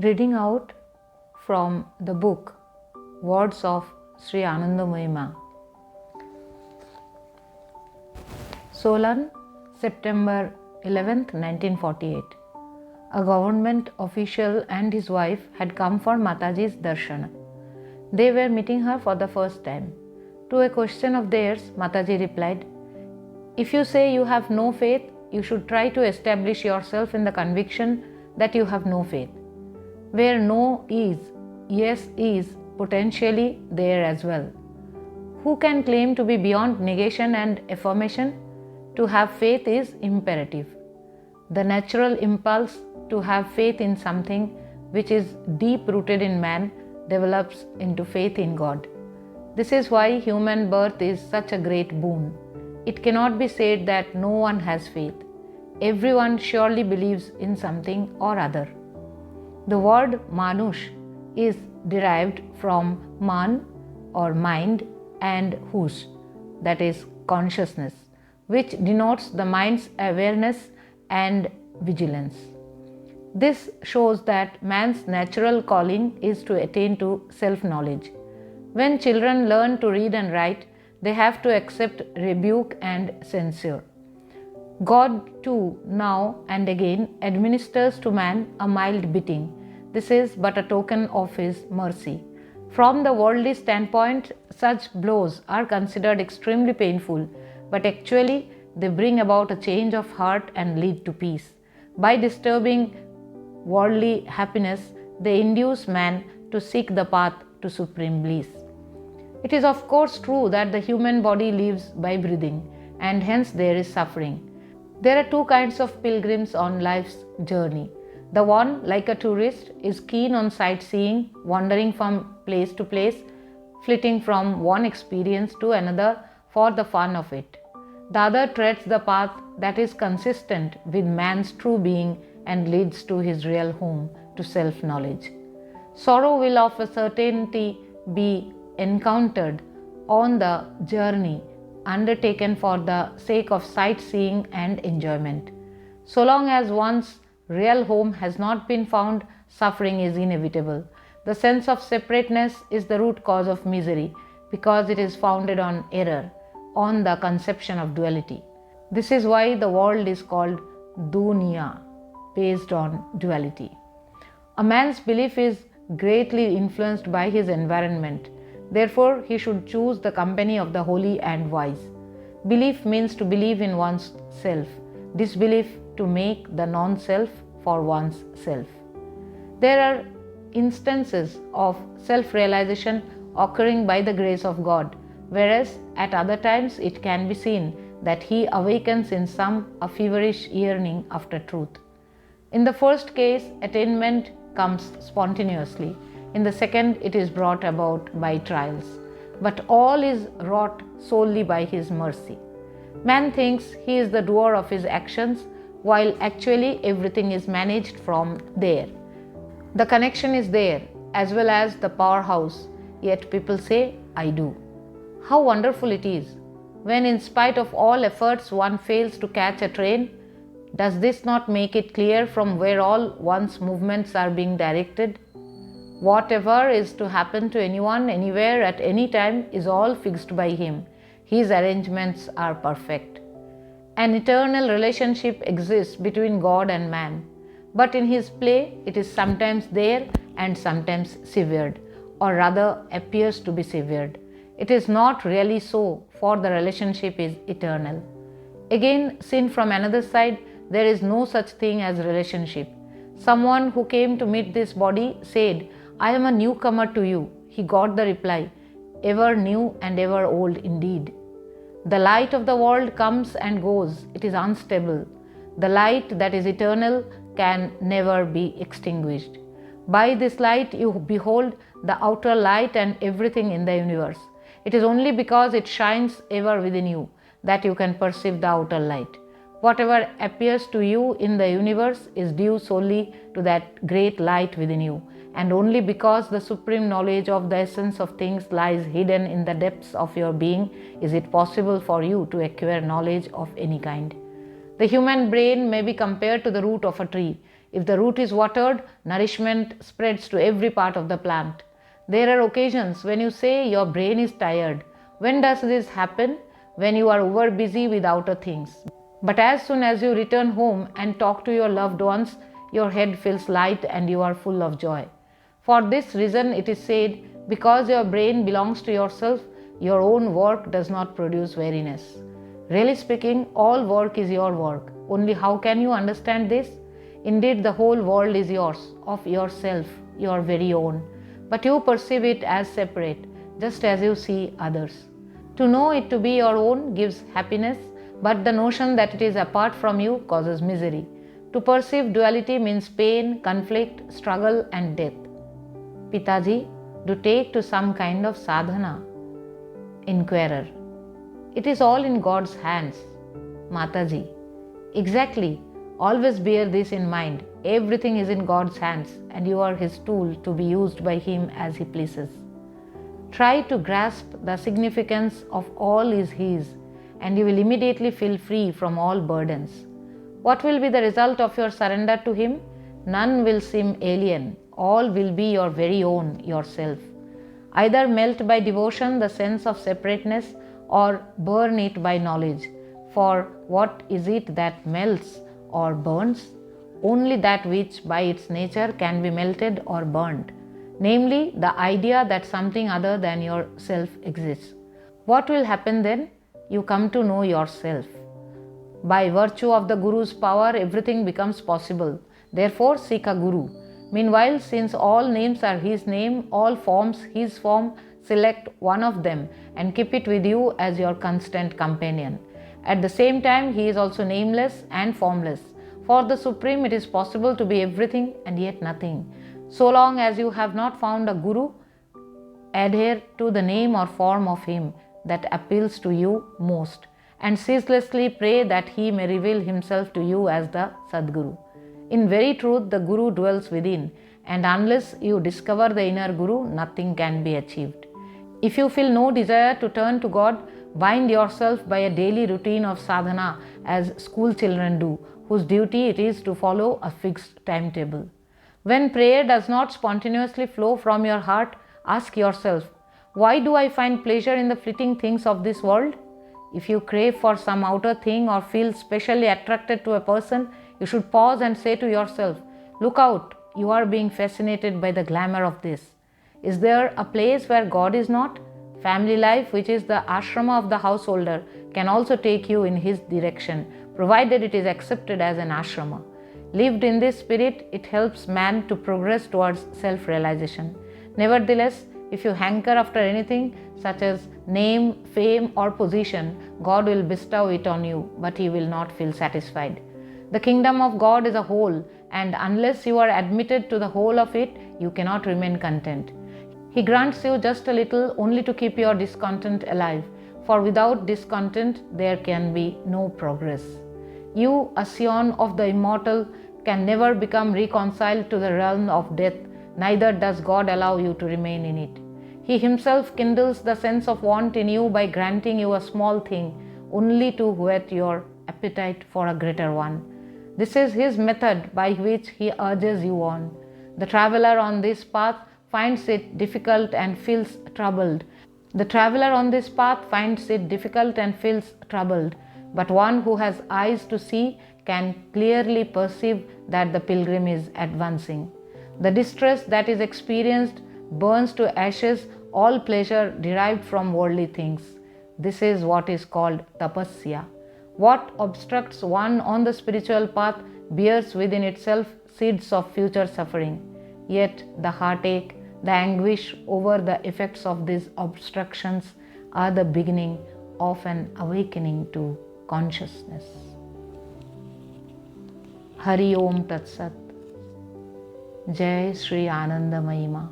Reading out from the book Words of Sri Anandamayi Ma. Solan, September 11th, 1948. A government official and his wife had come for Mataji's darshan. They were meeting her for the first time. To a question of theirs, Mataji replied, "If you say you have no faith, you should try to establish yourself in the conviction that you have no faith. Where no is, yes is potentially there as well. Who can claim to be beyond negation and affirmation? To have faith is imperative. The natural impulse to have faith in something which is deep rooted in man develops into faith in God. This is why human birth is such a great boon. It cannot be said that no one has faith. Everyone surely believes in something or other. The word manush is derived from man or mind and hush, that is consciousness, which denotes the mind's awareness and vigilance. This shows that man's natural calling is to attain to self-knowledge. When children learn to read and write, they have to accept rebuke and censure. God too now and again administers to man a mild beating. This is but a token of his mercy. From the worldly standpoint, such blows are considered extremely painful, but actually they bring about a change of heart and lead to peace. By disturbing worldly happiness, they induce man to seek the path to supreme bliss. It is of course true that the human body lives by breathing, and hence there is suffering. There are two kinds of pilgrims on life's journey. The one, like a tourist, is keen on sightseeing, wandering from place to place, flitting from one experience to another for the fun of it. The other treads the path that is consistent with man's true being and leads to his real home, to self-knowledge. Sorrow will of a certainty be encountered on the journey undertaken for the sake of sightseeing and enjoyment. So long as one's real home has not been found, suffering is inevitable. The sense of separateness is the root cause of misery because it is founded on error, on the conception of duality. This is why the world is called dunya, based on duality. A man's belief is greatly influenced by his environment. Therefore, he should choose the company of the holy and wise. Belief means to believe in one's self. Disbelief to make the non-self for one's self. There are instances of self-realization occurring by the grace of God, whereas at other times it can be seen that he awakens in some a feverish yearning after truth. In the first case, attainment comes spontaneously. In the second, it is brought about by trials. But all is wrought solely by his mercy. Man thinks he is the doer of his actions, while actually everything is managed from there. The connection is there, as well as the powerhouse, yet people say, "I do." How wonderful it is, when in spite of all efforts one fails to catch a train. Does this not make it clear from where all one's movements are being directed? Whatever is to happen to anyone, anywhere, at any time is all fixed by him. His arrangements are perfect. An eternal relationship exists between God and man, but in his play it is sometimes there and sometimes severed, or rather appears to be severed. It is not really so, for the relationship is eternal. Again, seen from another side, there is no such thing as relationship. Someone who came to meet this body said, "I am a newcomer to you." He got the reply, "Ever new and ever old indeed." The light of the world comes and goes. It is unstable. The light that is eternal can never be extinguished. By this light you behold the outer light and everything in the universe. It is only because it shines ever within you that you can perceive the outer light. Whatever appears to you in the universe is due solely to that great light within you, and only because the supreme knowledge of the essence of things lies hidden in the depths of your being is it possible for you to acquire knowledge of any kind. The human brain may be compared to the root of a tree. If the root is watered, nourishment spreads to every part of the plant. There are occasions when you say your brain is tired. When does this happen? When you are over busy with outer things. But as soon as you return home and talk to your loved ones, your head feels light and you are full of joy. For this reason, it is said, because your brain belongs to yourself, your own work does not produce weariness. Really speaking, all work is your work. Only how can you understand this? Indeed, the whole world is yours, of yourself, your very own. But you perceive it as separate, just as you see others. To know it to be your own gives happiness, but the notion that it is apart from you causes misery. To perceive duality means pain, conflict, struggle and death. Pitaji, do take to some kind of sadhana. Inquirer. It is all in God's hands. Mataji. Exactly. Always bear this in mind. Everything is in God's hands and you are His tool to be used by Him as He pleases. Try to grasp the significance of all is His and you will immediately feel free from all burdens. What will be the result of your surrender to Him? None will seem alien. All will be your very own, yourself. Either melt by devotion the sense of separateness or burn it by knowledge. For what is it that melts or burns? Only that which by its nature can be melted or burnt, namely the idea that something other than yourself exists. What will happen then? You come to know yourself. By virtue of the Guru's power, everything becomes possible. Therefore, seek a Guru. Meanwhile, since all names are His name, all forms His form, select one of them and keep it with you as your constant companion. At the same time, He is also nameless and formless. For the Supreme, it is possible to be everything and yet nothing. So long as you have not found a Guru, adhere to the name or form of Him that appeals to you most, and ceaselessly pray that He may reveal Himself to you as the Sadguru. In very truth, the Guru dwells within, and unless you discover the inner Guru, nothing can be achieved. If you feel no desire to turn to God, bind yourself by a daily routine of sadhana as school children do, whose duty it is to follow a fixed timetable. When prayer does not spontaneously flow from your heart, ask yourself, why do I find pleasure in the fleeting things of this world? If you crave for some outer thing or feel specially attracted to a person, you should pause and say to yourself, look out, you are being fascinated by the glamour of this. Is there a place where God is not? Family life, which is the ashrama of the householder, can also take you in his direction, provided it is accepted as an ashrama. Lived in this spirit, it helps man to progress towards self-realization. Nevertheless, if you hanker after anything such as name, fame or position, God will bestow it on you, but He will not feel satisfied. The kingdom of God is a whole, and unless you are admitted to the whole of it, you cannot remain content. He grants you just a little only to keep your discontent alive, for without discontent there can be no progress. You, a scion of the immortal, can never become reconciled to the realm of death, neither does God allow you to remain in it. He Himself kindles the sense of want in you by granting you a small thing, only to whet your appetite for a greater one. This is His method by which He urges you on. The traveler on this path finds it difficult and feels troubled. But one who has eyes to see can clearly perceive that the pilgrim is advancing. The distress that is experienced burns to ashes all pleasure derived from worldly things. This is what is called tapasya. What obstructs one on the spiritual path bears within itself seeds of future suffering. Yet the heartache, the anguish over the effects of these obstructions are the beginning of an awakening to consciousness. Hari Om Tat Sat. Jai Sri Anandamayi Ma.